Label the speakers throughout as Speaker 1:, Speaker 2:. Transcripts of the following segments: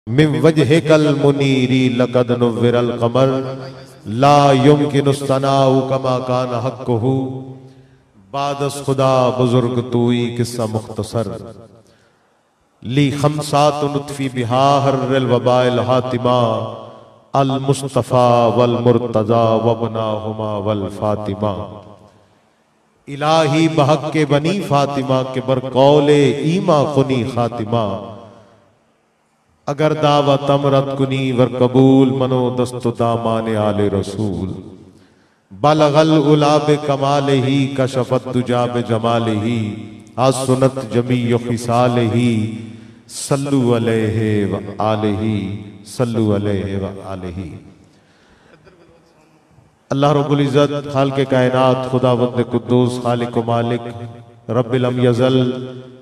Speaker 1: मिन वजहिकल मुनीरी लक़द नुव्विरल क़मर ला युमकिनु सनाउ कमा कान हक़्क़ुहु बादस खुदा बुजुर्ग तूई किस्सा मुख्तसर ली खमसात नुत्फी बिहा हर्रिल वबाइल हातिमा अल मुस्तफ़ा वल मुर्तज़ा वबनाहुमा वल फातिमा इलाही बहक के बनी फातिमा के बरकौले ईमा खुनी खातिमा अगर दावत अमरत कुनी वर कबूल मनो दस्तो दामाने आले रसूल बलगल उलाब कमाल ही कशफत दुजाब जमाल ही आसुनत जमी खिसाल ही सल्लु अलैहि व आलिही सल्लु अलैहि व आलिही। अल्लाह रब्बुल इज़्ज़त खालिक़े कायनात खुदावंद कुद्दूस खालिक़ व मालिक रब्बिल लम यज़ल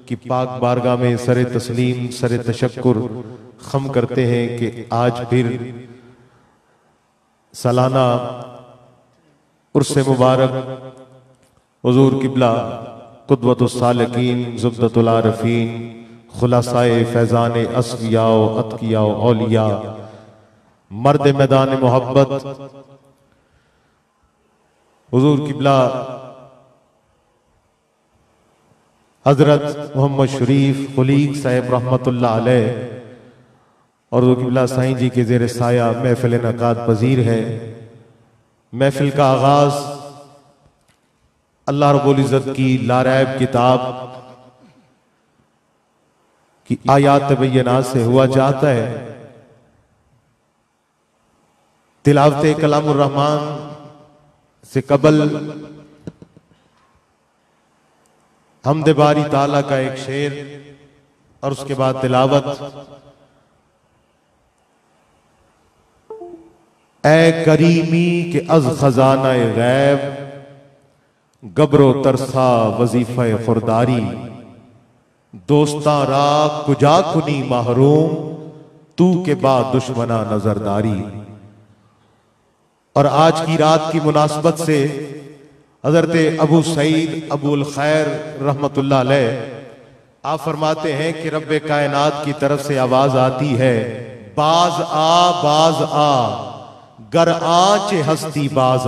Speaker 1: की पाक बारगाह में सरे तस्लीम सरे तशक्कुर खम करते हैं कि आज फिर सालाना उर्स मुबारक हुज़ूर किबला कुद्वतुस सालिकीन ज़ुब्दतुल आरिफीन खुलासाए फैज़ान अस्फ़िया अतकिया औलिया मर्द मैदान मोहब्बत हुज़ूर किबला हजरत मोहम्मद शरीफ कुलीग साहिब रहमतुल्लाह अलैह और किबला साईं जी के ज़ेर साया महफिल इनकाद पजीर है। महफिल का आगाज अल्लाह रब्बुल इज़्ज़त की लारैब किताब की आयात बय्यनात से हुआ चाहता है। तिलावत कलामुर रहमान से कबल हमद बारी ताला का एक शेर और उसके बाद तिलावत। ए करीमी के अज खजाना गैब गबरो तरसा वजीफा खुरदारी दोस्ता रा कुजा कुनी महरूम तू के बाद दुश्मना नजरदारी। और आज की रात की मुनासबत से हजरत अबू सईद अबुल खैर रहमतुल्लाह अलैह आप फरमाते हैं कि रब्बे कायनात की तरफ से आवाज आती है बाज आ गर आंच हस्ती बाज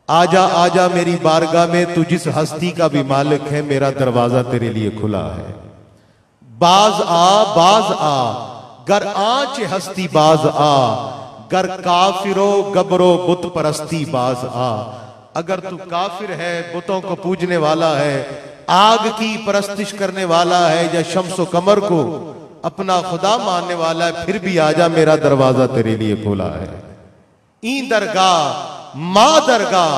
Speaker 1: आजा आजा मेरी बारगाह में तू जिस हस्ती का भी मालिक है मेरा दरवाजा तेरे लिए खुला है। बाज आ गर आंच हस्ती बाज आ गर काफिरो गबरो बुत परस्ती बाज आ। अगर तू काफिर है बुतों को पूजने वाला है आग की परस्तिश करने वाला है या शम्सो कमर को अपना खुदा मानने वाला है फिर भी आजा मेरा दरवाजा तेरे लिए खुला है। ई दरगाह माँ दरगाह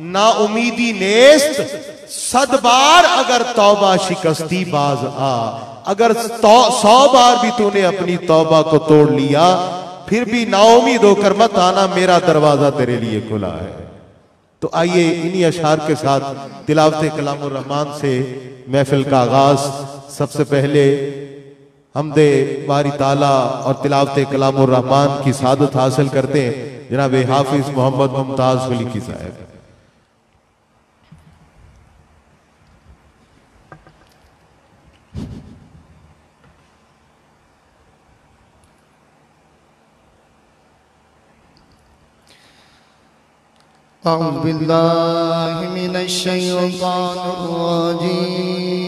Speaker 1: ना उम्मीदी नेस्त सद बार अगर तौबा शिकस्ती बाज आ। अगर 100 बार भी तूने अपनी तौबा को तोड़ लिया फिर भी नाउमीद होकर मत आना मेरा दरवाजा तेरे लिए खुला है। तो आइए इन्हीं अशार के साथ तिलावत कलामुर रहमान से महफिल का आगाज। सबसे पहले हमदे बारी ताला और तिलावत कलामुर रहमान की सादत हासिल करते हैं जनाब हाफिज मोहम्मद मुमताज वली साहब।
Speaker 2: अऊज़ु बिल्लाहि मिनश शैतानिर रजीम।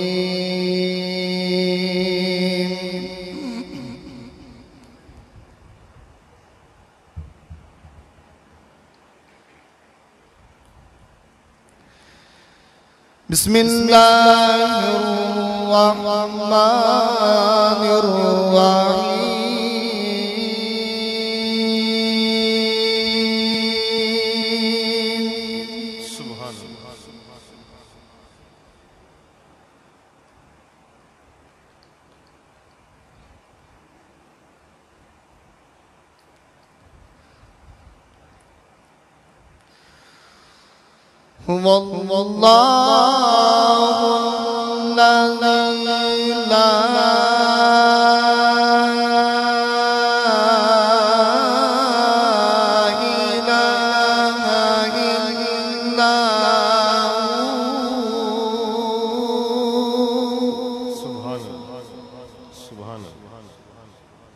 Speaker 2: बिस्मिल्लाहिर रहमानिर रहीम। हुवल्लाहु ला इलाहा इल्ला हु। सुभान अल्लाह सुभान अल्लाह।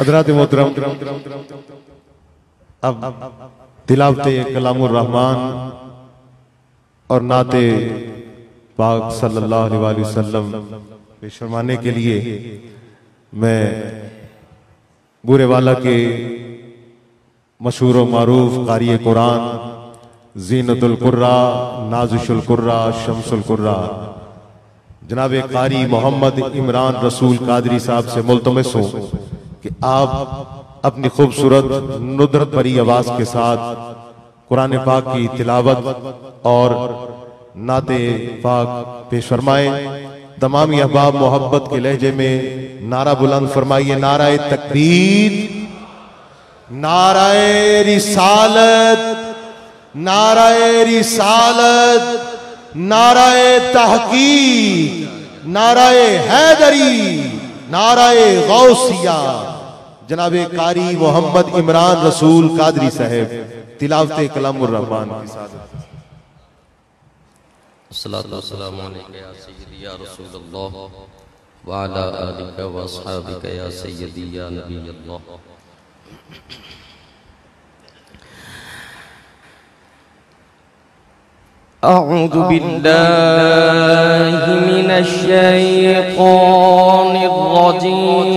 Speaker 1: हज़रात मोहतरम, अब तिलावते कलामुर रहमान और नाते पाक सल्लल्लाहु अलैहि वसल्लम पेश फरमाने के लिए मैं बुरेवाला के मशहूर व मारूफ कारी कुरान ज़ीनतुल कुर्रा नाज़िशुल कुर्रा शम्सुल कुर्रा जनाब कारी मोहम्मद इमरान रसूल कादरी साहब से मुल्तमस हूं कि आप अपनी खूबसूरत नुदरत भरी आवाज के साथ कुरान पाक की तिलावत और नाते पाक पेश फरमाएं। तमाम अहबाब मोहब्बत के लहजे में नारा बुलंद फरमाइए, नाराए तकबीर, नाराए रिसालत, नाराए रिसालत, नाराए तहकीक, नाराए हैदरी, नाराए गौसिया। जनाबे कारी मोहम्मद इमरान रसूल कादरी साहब तिलावते कलामुर रहमान के साथ।
Speaker 3: अस्सलातु वस्सलामु अलैका या सय्यदी या रसूलल्लाह व अला आलिका व अस्हाबिका या सय्यदी या नबीयल्लाह। अऊज़ु बिल्लाहि मिनश शैतानिर रजीम।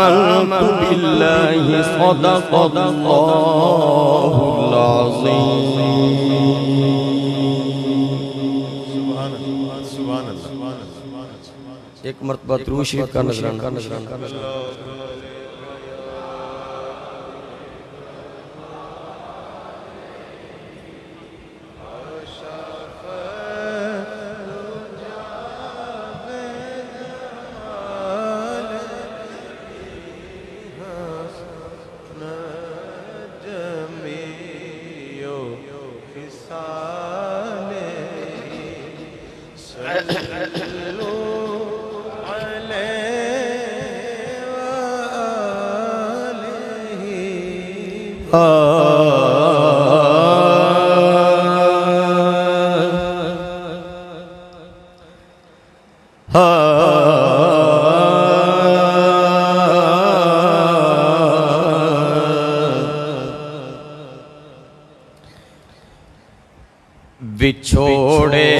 Speaker 3: आमनतु बिल्लाहि सदक़ल्लाहुल अज़ीम। एक मरतबा दुरूद शरीफ का नजराना। बिछोड़े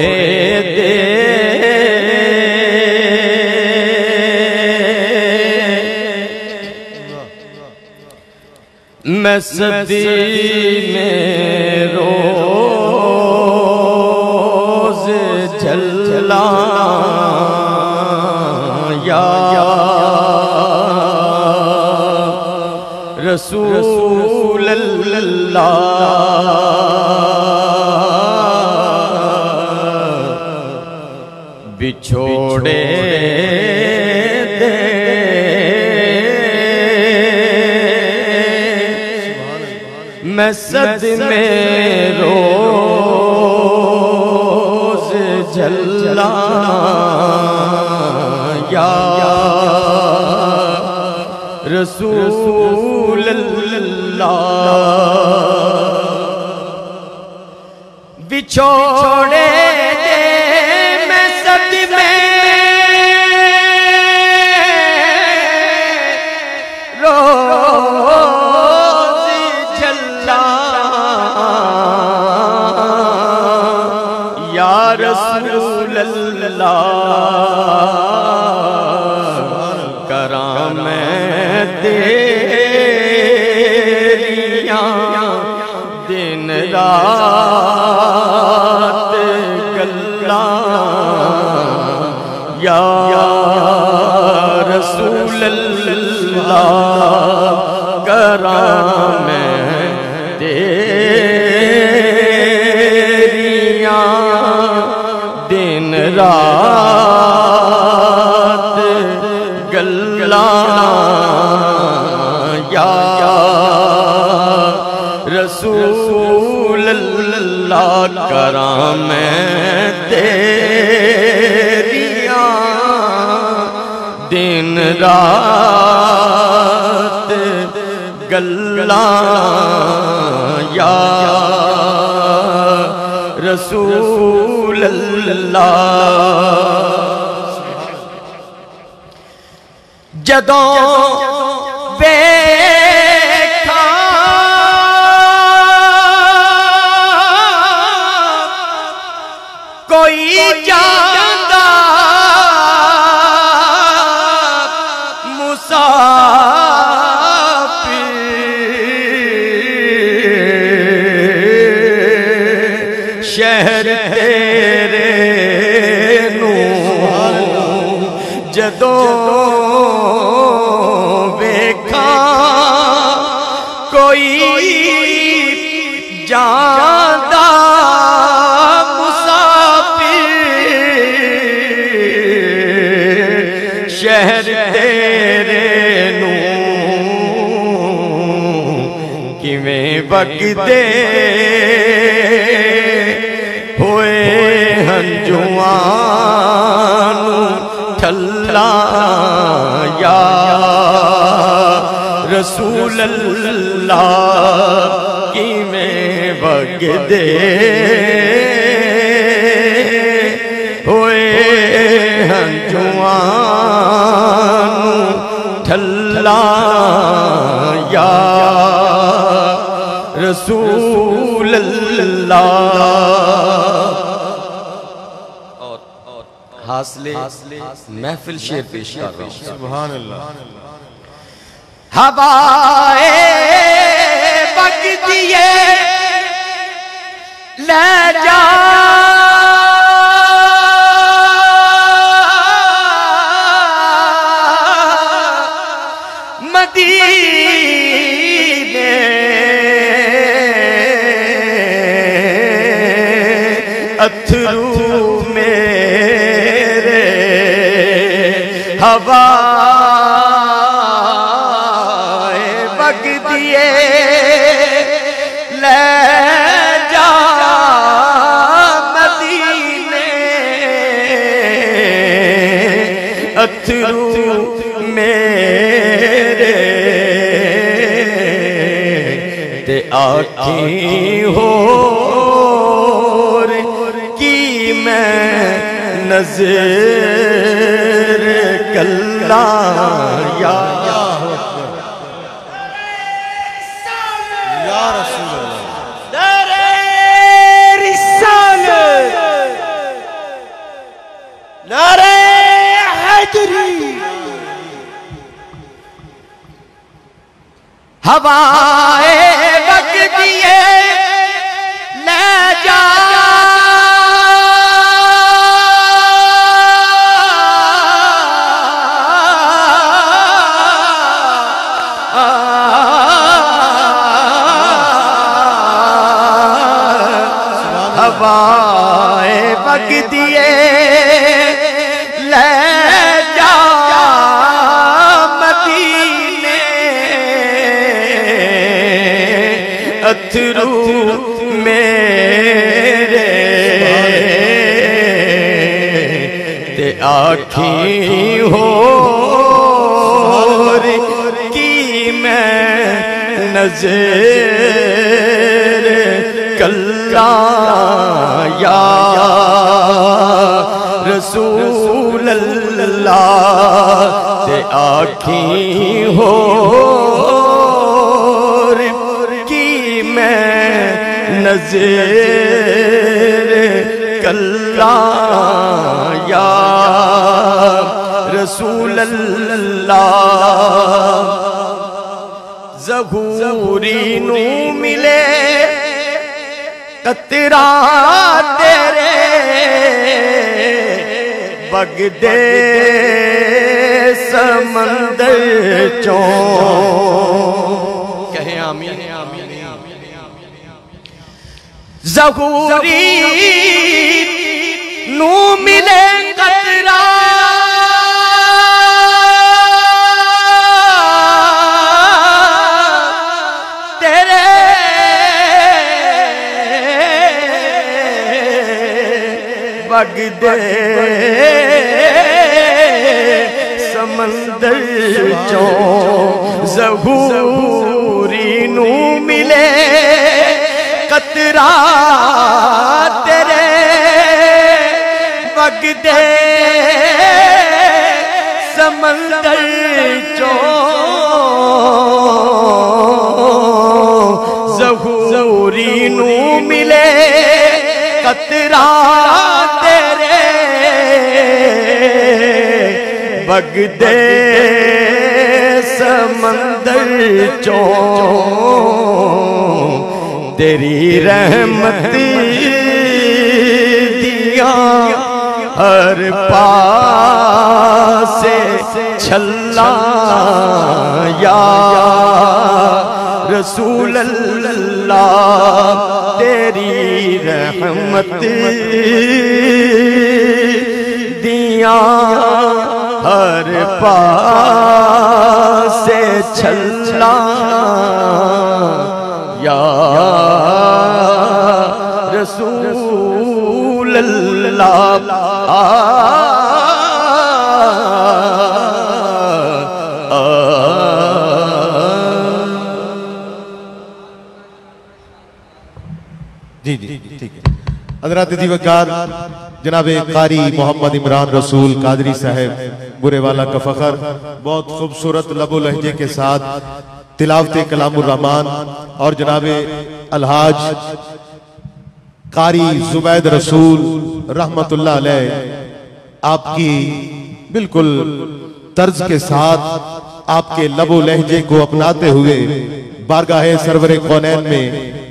Speaker 3: दे मैं सदी में रोज झला या रसूल अल्लाह बिछोड़े दे मैं सद में रोज झला या रसूल अल्लाह बिछोड़े दे मैं सद में रोज झला या रसूल अल्लाह कराम तेरियां दिन रात गल्लां या रसूल अल्लाह कराम तेरियां दिन रात गल्लां या रसूल अल्लाह कराम तेरियां दिन रात गल्लां या रसूल अल्लाह जदों वेखा कोई जांदा मुसाफिर शहर तेरे नू जदों कोई जांदा मुसाफिर शहर तेरे नू किवें वगदे होए हंजुआं नू ठल्ला या रसूल अल्लाह किवें वगदे होए हंजुआं नू ठल्ला या रसूल अल्लाह हासले महफिल शेर पेश कर रहा हूं। सुभान अल्लाह।
Speaker 4: हवाए बगदी ले जा मदीने अथरू मेरे हवाए बगदी ले जा मदीने अथरू मेरे ते आखी हो की मैं नजर कल्ला या
Speaker 1: रसूल अल्लाह।
Speaker 4: नारे रिसालत नारे हैदरी हवाए बगदी ले जा हवाए बगदी ले जा मदीने अथरू मेरे ते आखी हो की मैं नजर कल्ला या रसूल अल्लाह ते आखी हो की मैं नजर कल्ला या रसूल अल्लाह ज़हूरी नू मिले कतरा तेरे बगदे समंदर चों कहे आमीन ज़हूरी नू मिले कतरा बगदे समंदर चों ज़हूरी नू मिले कतरा तेरे बगदे समंदर चों ज़हूरी नू मिले कतरा तेरे बगदे समंदर चों तेरी रहमत दिया हर पासे छल्ला या रसूल अल्लाह तेरी रहमत दिया हर पासे छल्ला या रसूल अल्लाह
Speaker 1: जी जी ठीक है। हज़रात दीवकार जनाब कारी मोहम्मद इमरान रसूल कादरी साहब बुरेवाला का फखर बहुत खूबसूरत लबो लहजे के साथ तिलावत कलामुर रहमान और जनाब अलहाज कारी जुबैद रसूल रहमतुल्लाह अलैह आपकी बिल्कुल तर्ज के साथ आपके लबो लहजे को अपनाते हुए बारगाहे सरवरे कौनैन में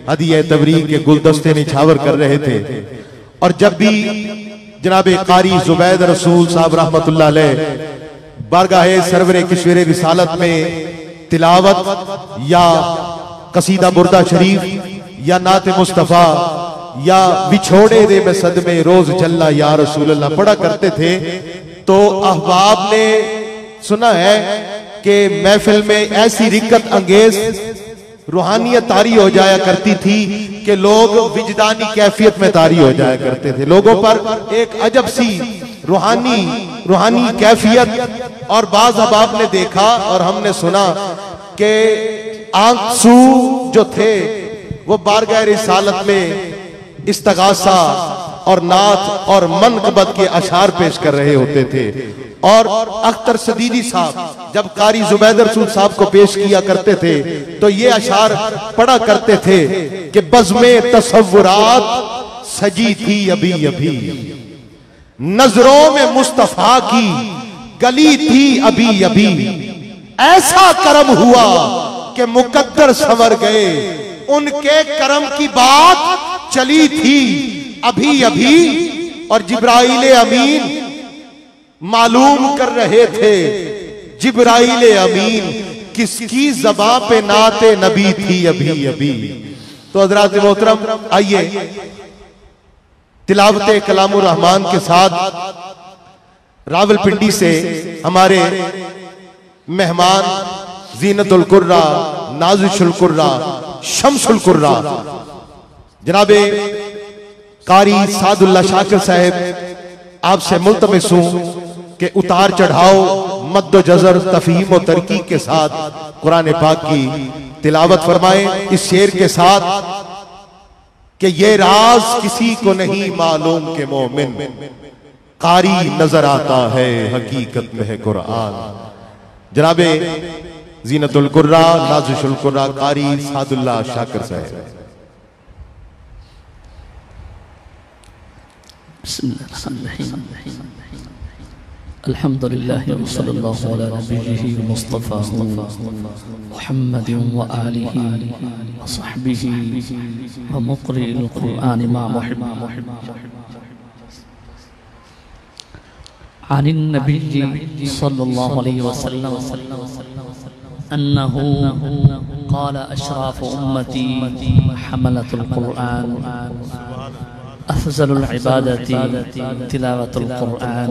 Speaker 1: हदिया तबरीक के गुलदस्ते निछावर कर रहे थे। और जब भी जनाबे कारी जुबैद रसूल साहब रहमतुल्लाह अलैह बारगाहे सरवरे किश्वरे रिसालत में तिलावत या कसीदा बुर्दा शरीफ या नात मुस्तफ़ा या बिछोड़े दे में सदमे रोज चल्ला या रसूल अल्लाह पढ़ा करते थे, तो अहबाब ने सुना है कि महफिल में ऐसी रिक्कत अंगेज रूहानियत तारी हो जाया करती थी कि लोग विजदानी कैफियत में तारी हो जाया करते थे। लोगों पर एक अजब सी रूहानी कैफियत। और बाज अहबाब ने देखा और हमने सुना कि आंसू जो थे वो बारगाह रिसालत में इस्तगासा और नात और मनकबत के अशार पेश कर रहे होते थे। और अख्तर सदीदी साहब जब कारी जुबैद रसूल साहब को पेश किया करते थे तो ये अशार पढ़ा करते थे कि बज़्मे तसव्वुरात सजी थी अभी अभी, नजरों में मुस्तफा की गली थी अभी अभी, ऐसा करम हुआ कि मुकद्दर संवर गए, उनके करम की बात चली थी अभी अभी। और जिब्राइल अमीन मालूम कर रहे थे, जिब्राइल अमीन किसकी ज़बां पे नाते नबी थी अभी अभी। तो हज़रात मोहतरम, आइए तिलावत कलामुर रहमान के साथ रावलपिंडी से हमारे मेहमान जीनतुल कुर्रा, नाज़िशुल कुर्रा, शम्सुल कुर्रा जनाबे कारी सादुल्लाह शाकिर साहब आपसे मुल्तमिस हूं कि उतार चढ़ाओ मद्दो जज़र तफहीम और तरकीब के साथ कुरान पाक की तिलावत फरमाएं इस शेर के साथ कि ये राज किसी को नहीं मालूम के मोमिन, कारी नजर आता है हकीकत में है कुरान। जनाबे जीनतुल कुर्रा, नाज़िशुल कुर्रा, कारी सादुल्लाह शाकिर साहब।
Speaker 5: अल्हम्दुलिल्लाह वस्सलाल्लाहु अला नबिय्यिही मुस्तफा मुहम्मदिन व आलिही व सहबिही व मुक़रिइल कुरआन मा मुहिब अनिन नबिय्यि सल्लल्लाहु अलैहि वसल्लम अन्नहु क़ाल अशराफु उम्मती हमलतुल कुरआन अफ़ज़लुल इबादती तिलावतुल कुरआन।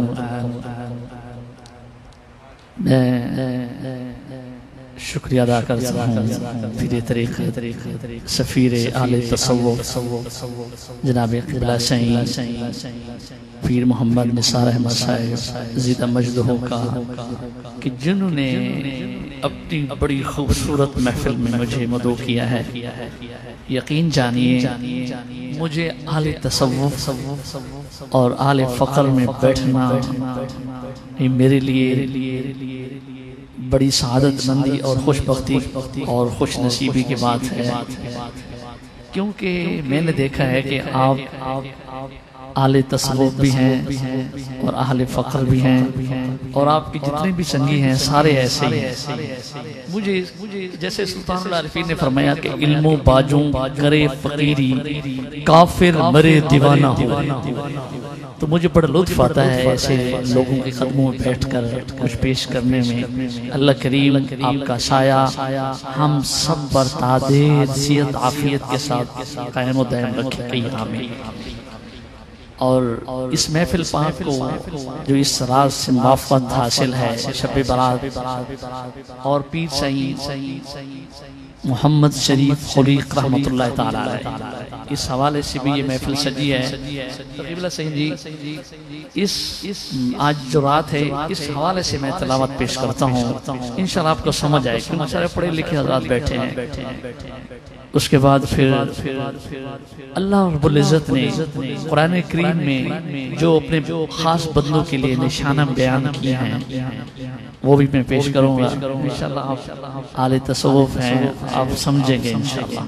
Speaker 5: मैं शुक्रिया अदा करता हूँ पीर तरीक़त सफ़ीर आले तसव्वुफ़ जनाब क़िबला सईद पीर मोहम्मद निसार अहमद साहब ज़िदा मजदहू का, कि जिन्होंने अपनी बड़ी खूबसूरत महफिल में मुझे मदऊ किया है। यकीन जानिए मुझे आले तसव्वुफ़ और आले फ़क्र में बैठना मेरे लिए बड़ी सआदतमंदी और खुशबख्ती और खुश नसीबी की बात है, क्योंकि मैंने देखा है कि आप आले तसव्वुफ़ भी हैं और अहले फ़क्र भी हैं और आपके जितने भी संगी हैं सारे ऐसे ही हैं। मुझे जैसे सुल्तानुल आरिफ़ीन ने फरमाया कि इल्मो बाजों करे फ़कीरी काफिर मरे दीवाना हो, तो मुझे बड़ा लुत्फ़ आता है ऐसे लोगों के कदमों में बैठकर कुछ पेश करने में। अल्लाह करीम आपका साया हम सब पर तादेर सियत आफियत के साथ कायम व दायम रखे। आमीन। और इस महफिल पाक को जो इस राज से मुआफ़क़त हासिल है, शब बारात और पीर सईद मोहम्मद शरीफ खुलीक रहमतुल्लाह ताला अलैह, इस हवाले से भी ये महफिल सजी है। तो क़िबला सईद जी इस आज जो रात है इस हवाले से मैं तिलावत पेश करता हूँ, इंशाअल्लाह आपको समझ आए क्योंकि सारे पढ़े लिखे हज़रात बैठे हैं। उसके बाद फिर अल्लाह रब्बुल इज़्ज़त ने कुरान करीम में जो अपने खास बंदों के लिए निशाना बयान किए हैं वो भी मैं पेश करूंगा इंशाअल्लाह। आप आले तसव्वुफ़ हैं, आप समझेंगे इंशाअल्लाह।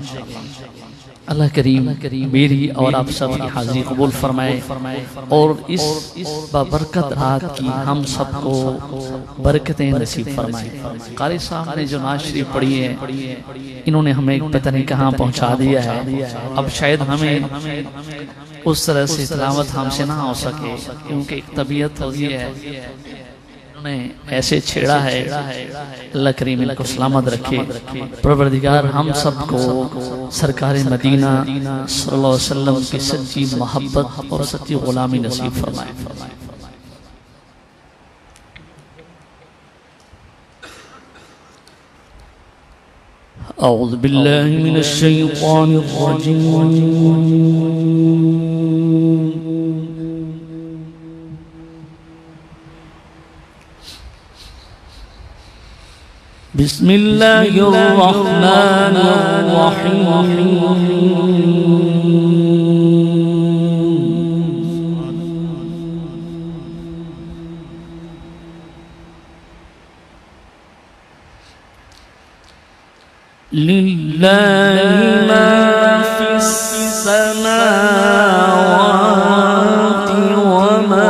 Speaker 5: अल्लाह करीम मेरी और आप सब की हाजिरी कबूल फरमाए और इस बाबरकत रात की हम सबको बरकतें नसीब फरमाए। कारी साहब ने जो नाज़ शरीफ पढ़ी है इन्होंने हमें पता नहीं कहाँ पहुँचा दिया है। अब शायद हमें उस तरह से तिलावत हमसे ना हो सके क्योंकि एक तबीयत होती है, ऐसे छेड़ा है। अल्लाह करीम इनको सलामत रखे। परवरदिगार हम सबको सरकार मदीना सल्लल्लाहु अलैहि वसल्लम की सच्ची मोहब्बत और सच्ची गुलामी नसीब फरमाए। औज़ु बिल्लाहि मिनश शैतानिर रजीम। बिस्मिल्लाहिर्रहमानिर्रहीम। लिल्लाहि मा फिस समावाति व मा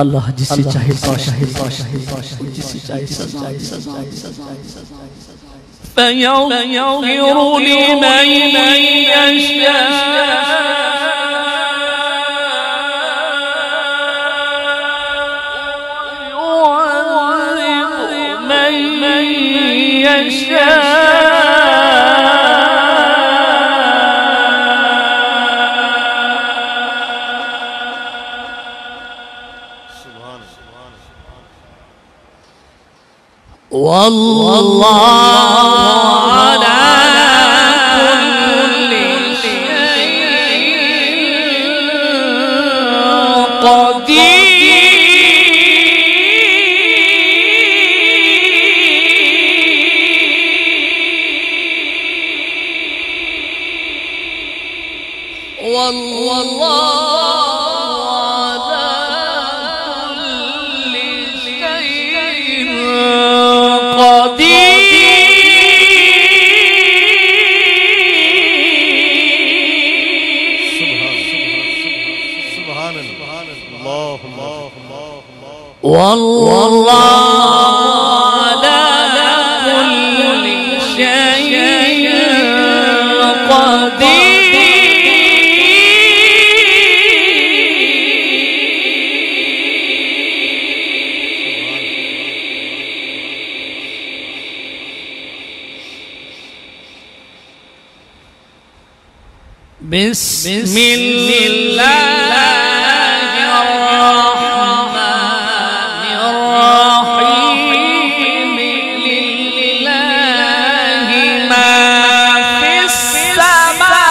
Speaker 5: अल्लाह जिसे चाहे जिसे चाहे फयग़फ़िर लिमन यशाअ वयुअज़्ज़िबु मन यशाअ वल्लाहु अला कुल्ली शैइन क़दीर वल्लाहु वल्लाहु अला कुल्ली शैइन क़दीर बिस्मिल्लाहिर्रहमानिर्रहीम लिल्लाहि मा फिस्समावाति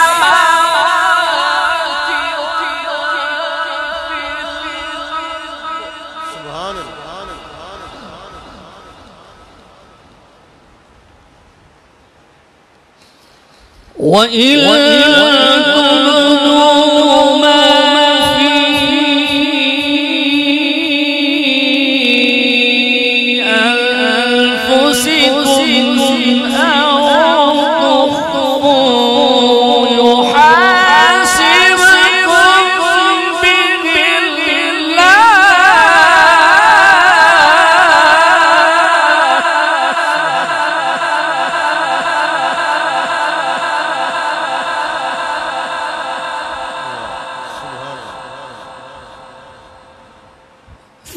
Speaker 5: वइन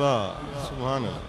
Speaker 1: वाह सुभान अल्लाह.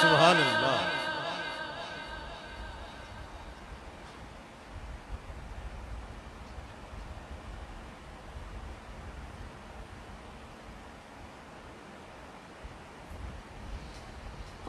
Speaker 1: सुभान अल्लाह.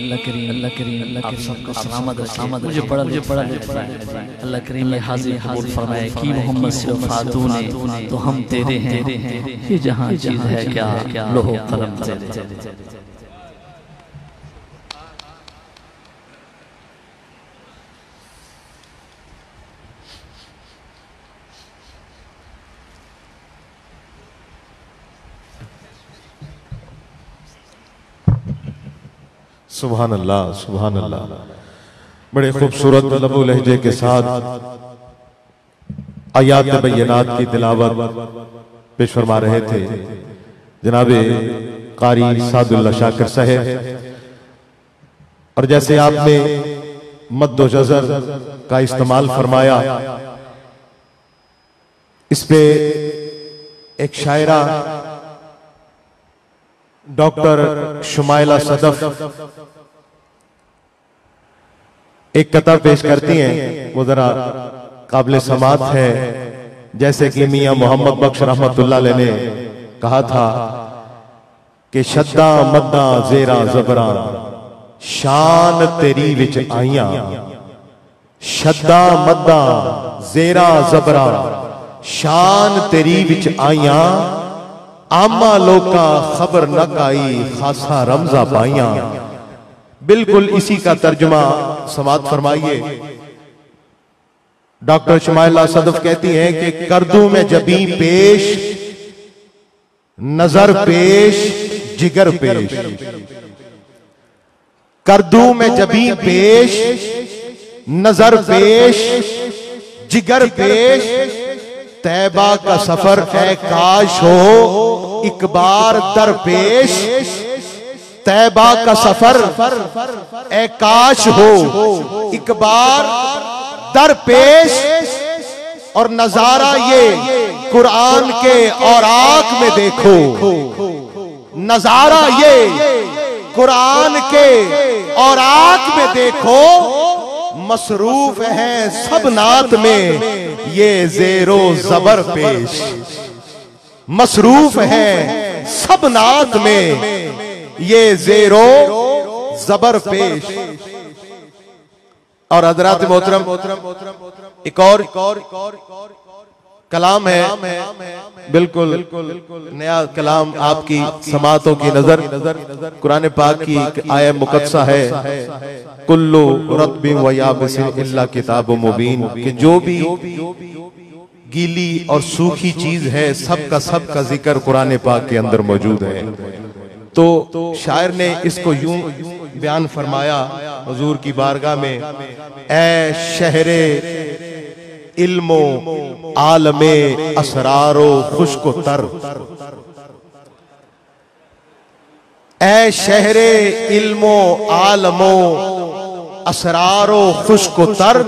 Speaker 5: अल्लाह करीम आप सबको सलामत रखे। मुझे बड़ा लगता है अल्लाह करीम ने हाजिर कबूल फरमाए कि मोहम्मद सिर्फ खातून है तो हम तेरे हैं, ये जहां चीज है क्या लोहो कलम तेरे।
Speaker 1: सुभान अल्लाह, सुभान अल्लाह। बड़े खूबसूरत लबो लहजे के साथ आयात बय्यनात की तिलावत पेश फरमा रहे थे जनाबे कारी सादुल्लाह शाकिर साहब। और जैसे आपने मद्दो जज़र का इस्तेमाल फरमाया, इस पे एक शायरा डॉक्टर शुमाइला सदफ एक कता पेश करती हैं, वो जरा काबिल समात है। जैसे कि मियां मोहम्मद बख्श रहमतुल्लाह अलैह ने कहा था कि शद्दा मद्दा जेरा जबरा शान तेरी विच आईया, शद्दा मद्दा जेरा जबरा शान तेरी विच आईया, आमा लोका खबर न काई खासा रमजा पाइया। बिल्कुल इसी का तर्जुमा समात फरमाइए। डॉक्टर शमाइला सदफ कहती हैं कि कर दूं मैं जबी पेश, नजर पेश, जिगर पेश। कर दूं मैं जबी पेश, नजर पेश, जिगर पेश। तैबा का सफर है काश हो एक बार दरपेश। तैबा का सफर ए काश हो एक बार दरपेश। और नजारा ये कुरान के औराक में देखो, नजारा ये कुरान के औराक में देखो। मसरूफ है सब नात में ये जेरो जबर पेश। मसरूफ है सब नात में ये जेरो जबर पेश। और हजरात मोहतरम एक और कलाम है, बिल्कुल नया कलाम आपकी समातों की नजर कुरान पाक की एक आया मुकद्दसा है, कुल्लु रत्बिन व याबिसिन इल्ला किताबुम मुबीन, कि जो भी गीली और सूखी चीज है सब का जिक्र कुरान पाक के अंदर मौजूद है। तो शायर ने इसको यूं बयान फरमाया हुजूर की बारगाह में, ऐ शहरे इल्मो आलमे असरारो खुश्को तर। ऐ शहरे इल्मो आलमो असरारो खुश्को तर।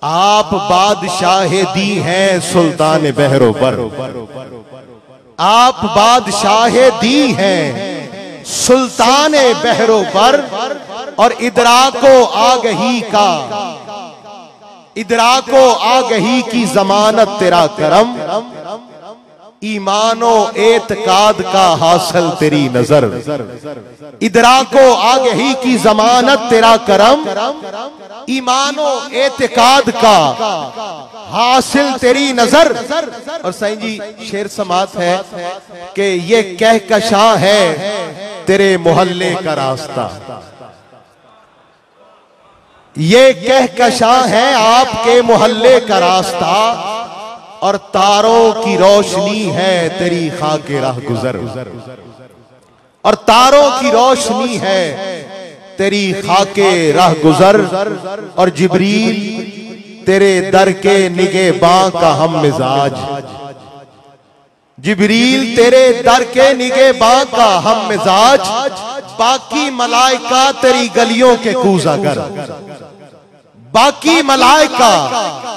Speaker 1: आप बादशाहे दी हैं सुल्तान बहरो पर। आप बादशाहे दी हैं सुल्तान बहरो पर। और इदराको आगही का, इदराको आगही की जमानत तेरा करम। ईमानो एतकाद का हासिल तेरी नजर। इदराको आगही की जमानत तेरा करम। ईमानो एतकाद का हासिल तेरी नजर। और साईं जी शेर समात है कि ये कहकशा है तेरे मोहल्ले का रास्ता। ये कहकशा है आपके मोहल्ले का रास्ता। और तारों की रोशनी है तेरी खाके राह गुजर। और तारों की रोशनी है तेरी खाके राह गुजर। और जिब्रील तेरे दर के निगहबां का हम मिजाज। जिब्रील तेरे दर के निगहबां का हम मिजाज। बाकी मलाइका तेरी गलियों के कूजागर। बाकी मलाइका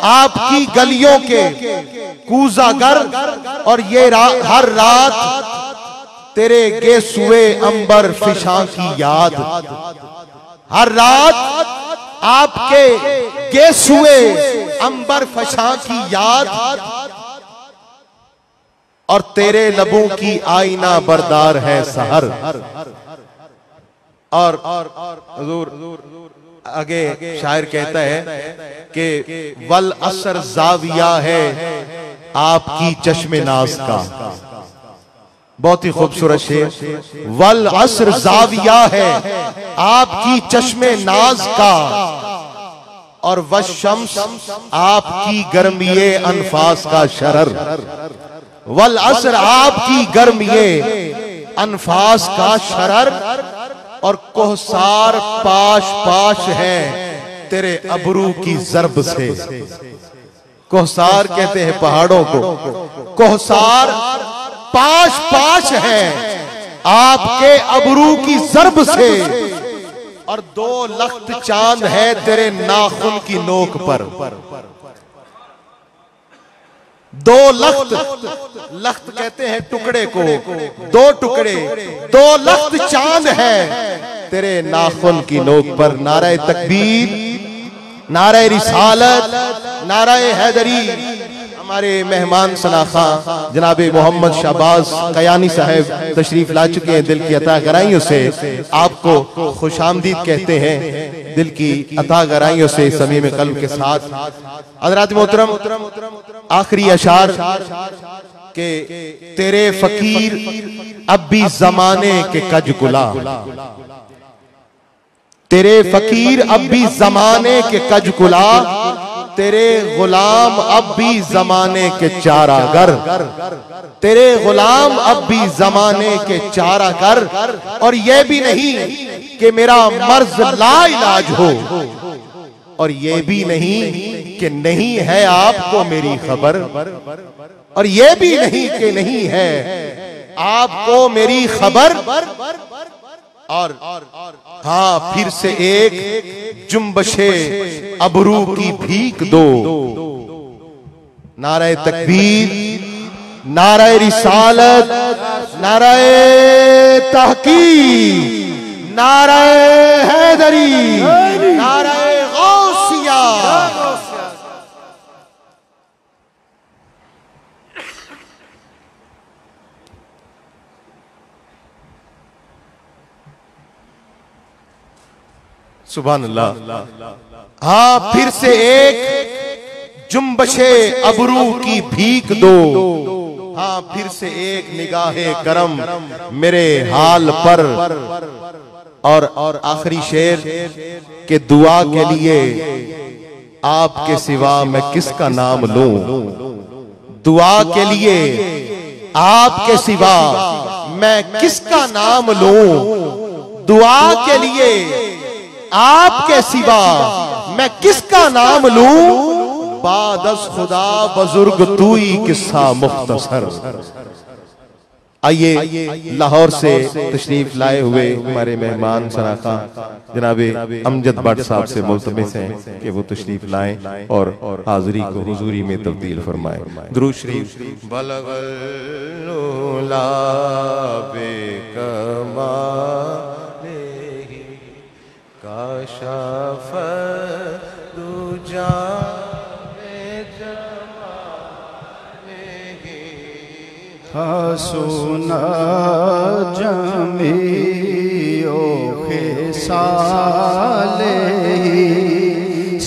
Speaker 1: आपकी गलियों के कूजागर। और ये हर रात तेरे गेसुए अंबर फिशां की याद। हर रात आपके गेसुए अंबर फिशां की याद। और तेरे लबों की आईना बरदार है सहर। और हुजूर आगे शायर कहता है कि वल असर जाविया है आपकी चश्मे नाज का। बहुत ही खूबसूरत शेर। वल असर जाविया है आपकी चश्मे नाज का। और वशम्स आपकी गर्मिये अनफास का शरर। वल असर आपकी गर्मिये अनफास का शरर। और कोहसार पाश पाश है तेरे अबरू की जरब से। कोहसार कहते हैं पहाड़ों को। कोहसार पाश पाश है आपके अबरू की जरब से। और 2 लख्त चांद है तेरे नाखून की नोक पर। 2 लख्त, लख्त कहते हैं टुकड़े को, 2 टुकड़े, 2 लख्त चांद है तेरे नाखून की नोक पर। नाराए तकबीर, नाराए रिसालत, नाराए हैदरी। हमारे मेहमान सनाखा जनाब मोहम्मद शाहबाज कयानी साहब तशरीफ ला चुके हैं। दिल की अता गहराइयों से आपको खुशामदीद कहते हैं। दिल की अता गहराइयों से समीम कल्ब के साथ हज़रात मोहतरम आखिरी अशार के तेरे फकीर अब भी जमाने के कज गुला। तेरे फकीर अब भी जमाने के कजकुला, तेरे गुलाम अब भी जमाने के चारागर, तेरे गुलाम अब भी जमाने के चारागर। और यह भी नहीं कि मेरा मर्ज लाइलाज हो, और यह भी नहीं कि नहीं है आपको मेरी खबर, और यह भी नहीं कि नहीं है आपको मेरी खबर। और हाँ, फिर से एक जुम्बशे अबरू की भीख दो। नारे तकबीर, नारे रिसालत, नारे तहकीक, नारे हैदरी, नारे गौसिया। सुभान अल्लाह। हाँ, फिर से एक जुम्बशे अबरू की भीख दो। हाँ, फिर से एक निगाहे करम मेरे हाल पर। और आखिरी शेर के दुआ के लिए आपके सिवा मैं किसका नाम लूं, दुआ के लिए आपके सिवा मैं किसका नाम लूं, दुआ के लिए आपके सिवा मैं किसका नाम लूं, बादस खुदा बुजुर्ग तू ही किस्सा मुख्तसर। आइए लाहौर से तशरीफ लाए हुए हमारे मेहमान सनाखा जनाबे अमजद भट्ट साहब से मुल्तमिस हैं कि वो तशरीफ लाएं और हाजिरी को हुजूरी में तब्दील फरमाएं। दुरूद शरीफ। बलगल उला काशाफ दुजा
Speaker 4: हसुना जमीओ खिसाले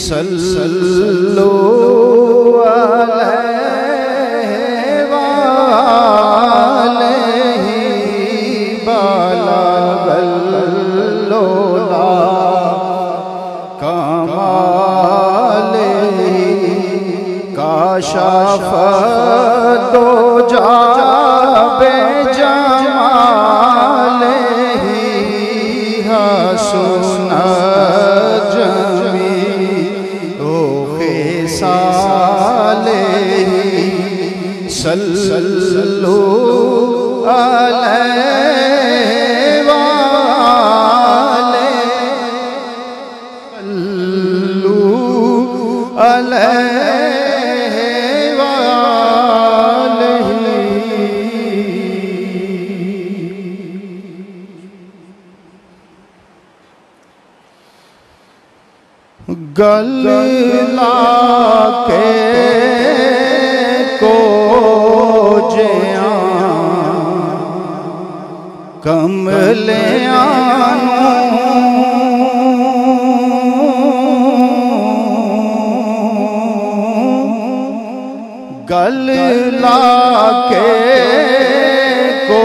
Speaker 4: सल्लल्लाहु अलैहि वालैहि बलगल लोला कमाले काशाफ दो जा सल्लल्लाहु अलैहि गल्ला के को कमले गल्ला के को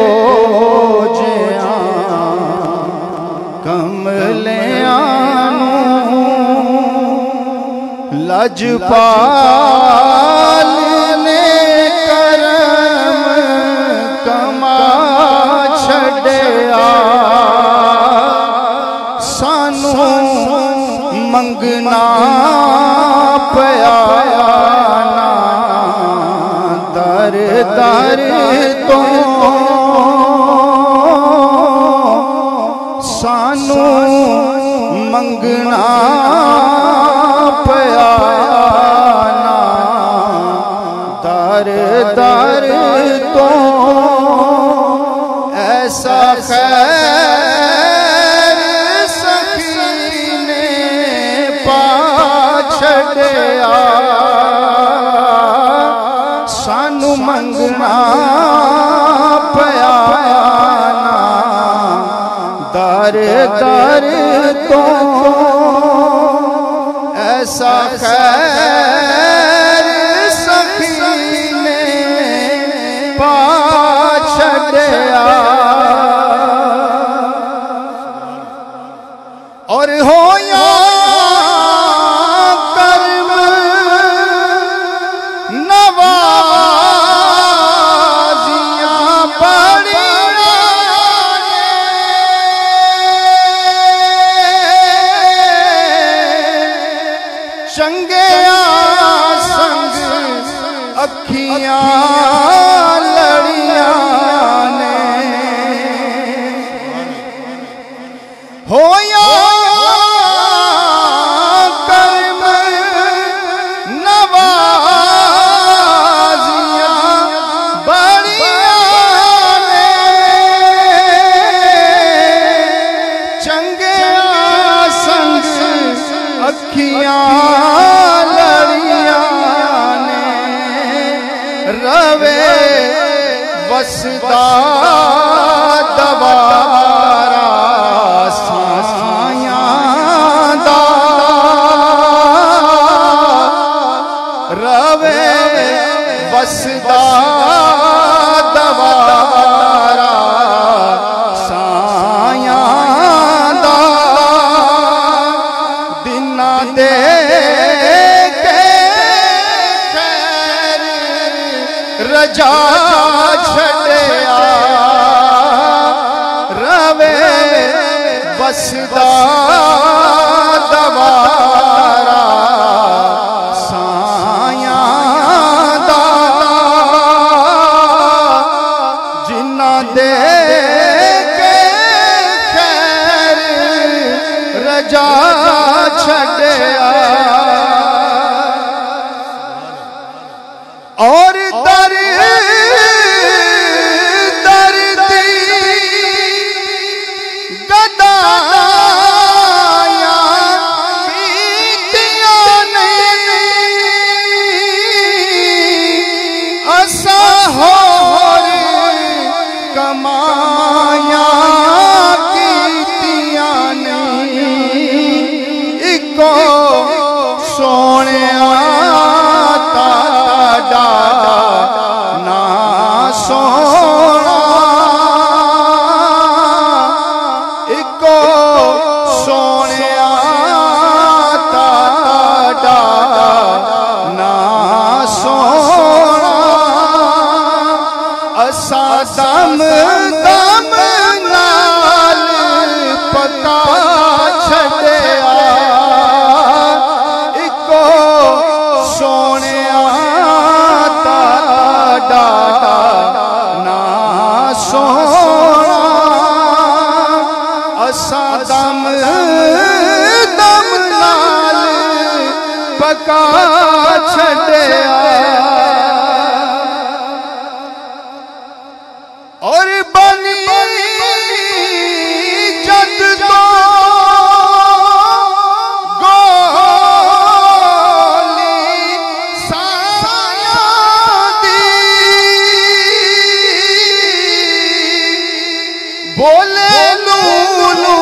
Speaker 4: कमले लजपाल ने करम कमा छड़िया सानू मंगना पया ना दर दर तो सानू मंगना पया ना दर दर तो ऐसा खैर सखी ने पा छड़िया सानू मंगना पया ना दर दर तो ऐसा खैर सखी ने पा छड़िया और चंगिया संग अखियां लड़िया ने होया कर्म नवाजियां बड़िया ने चंगिया संग अखियां लड़िया ने रवे वसदा दवारा साया दा रवे वसदा दवारा साया दा दिना दे के खैर रजा छड़िया रवे वसदा दवारा साया दा जिन्ना दे के खैर रजा छड़िया और दर दर दी गदाया पीतियां नहीं असा होर कमाया कीतियां नहीं इको सोनिया ताड़ा ना सोना इको सोनिया ताड़ा ना सोना असा दम दम नाल पका छड़िया इको सोनिया ताड़ा ना सोना असा दम दम नाल पका छड़िया और बनी जद तो गोली साया दी बोले लूलू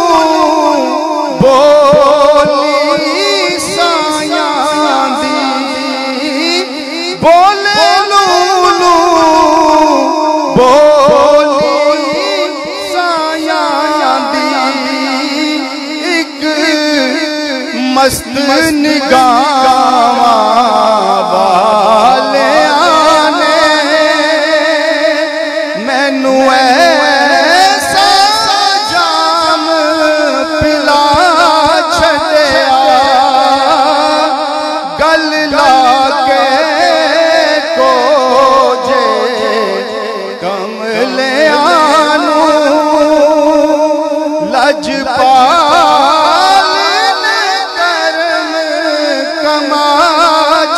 Speaker 4: बोली साया दी बोले लूलू बोली साया दी एक मस्त निगाह वाले आने मैनू ऐसा जाम पिला छड़िया गल ला के को जे कमलियानू लजपाल ने करम कमा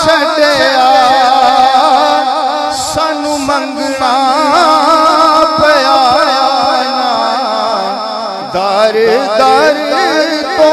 Speaker 4: छड़िया सानू मंगना पया ना दर दर तो